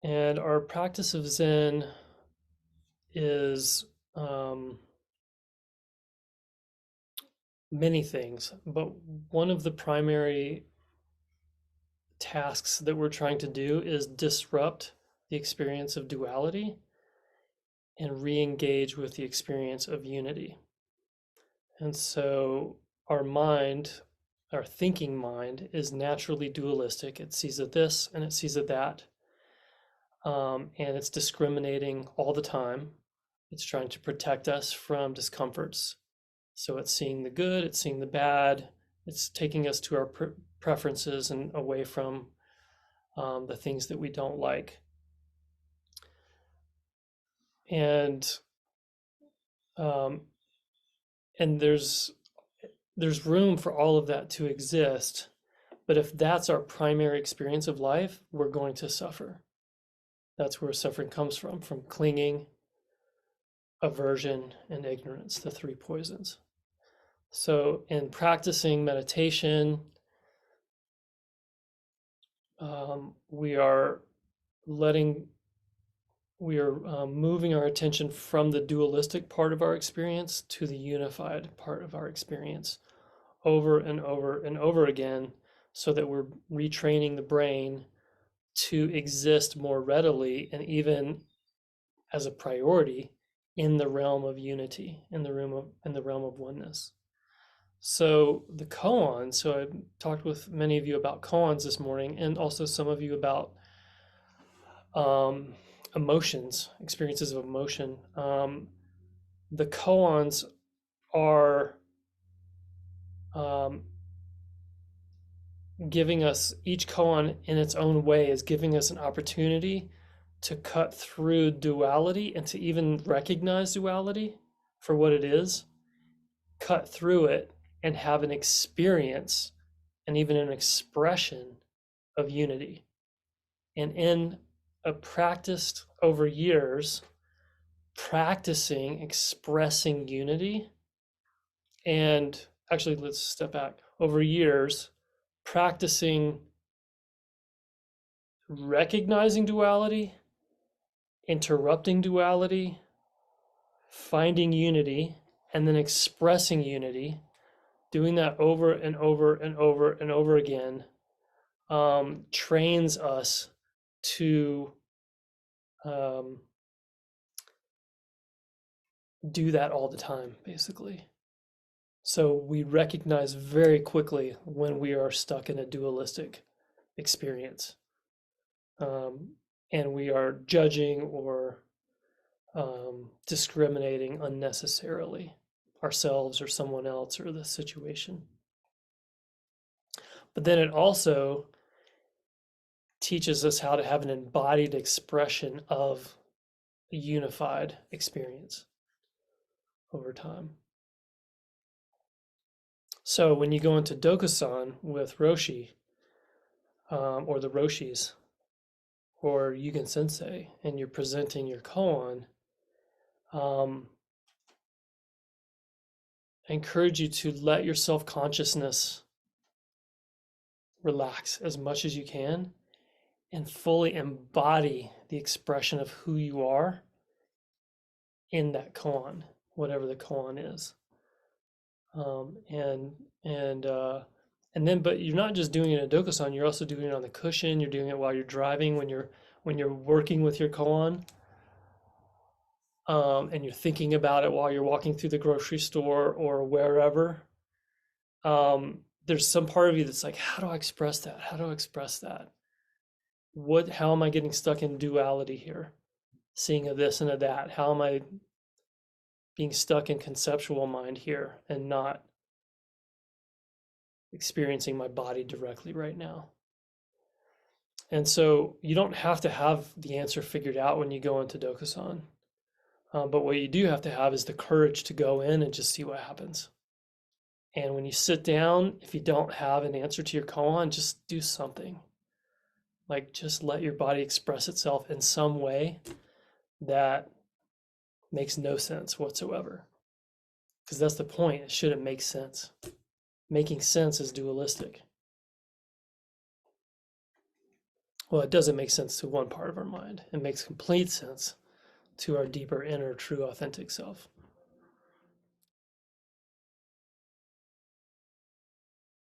And our practice of Zen is many things, but one of the primary tasks that we're trying to do is disrupt the experience of duality and re-engage with the experience of unity. And so our mind, our thinking mind, is naturally dualistic. It sees it this and it sees it that. And it's discriminating all the time. It's trying to protect us from discomforts. So it's seeing the good, it's seeing the bad, it's taking us to our preferences and away from the things that we don't like. And um, and there's room for all of that to exist, but if that's our primary experience of life, we're going to suffer. That's where suffering comes from clinging, aversion, and ignorance, the three poisons. So in practicing meditation, we are moving our attention from the dualistic part of our experience to the unified part of our experience over and over and over again, so that we're retraining the brain to exist more readily and even as a priority in the realm of unity, in the realm of oneness. So the koan, so I talked with many of you about koans this morning, and also some of you about emotions, experiences of emotion. The koans are giving us, each koan in its own way is giving us an opportunity to cut through duality and to even recognize duality for what it is, cut through it, and have an experience and even an expression of unity. And in a practiced over years, practicing expressing unity, and actually, let's step back, over years, practicing recognizing duality, interrupting duality, finding unity, and then expressing unity, doing that over and over and over and over again, trains us to do that all the time, basically. So we recognize very quickly when we are stuck in a dualistic experience, and we are judging or discriminating unnecessarily ourselves or someone else or the situation. But then it also teaches us how to have an embodied expression of a unified experience over time. So when you go into Dokusan with Roshi, or the Roshis, or Yugen Sensei, and you're presenting your koan, I encourage you to let your self-consciousness relax as much as you can and fully embody the expression of who you are in that koan, whatever the koan is. And then, but you're not just doing it in Dokusan, you're also doing it on the cushion, you're doing it while you're driving, when you're working with your koan, and you're thinking about it while you're walking through the grocery store or wherever. There's some part of you that's like, how do I express that? How do I express that? How am I getting stuck in duality here? Seeing a this and a that. How am I being stuck in conceptual mind here and not experiencing my body directly right now? And so you don't have to have the answer figured out when you go into Dokusan. But what you do have to have is the courage to go in and just see what happens. And when you sit down, if you don't have an answer to your koan, just do something. Like just let your body express itself in some way that makes no sense whatsoever. Because that's the point. It shouldn't make sense. Making sense is dualistic. Well, it doesn't make sense to one part of our mind. It makes complete sense to our deeper, inner, true, authentic self.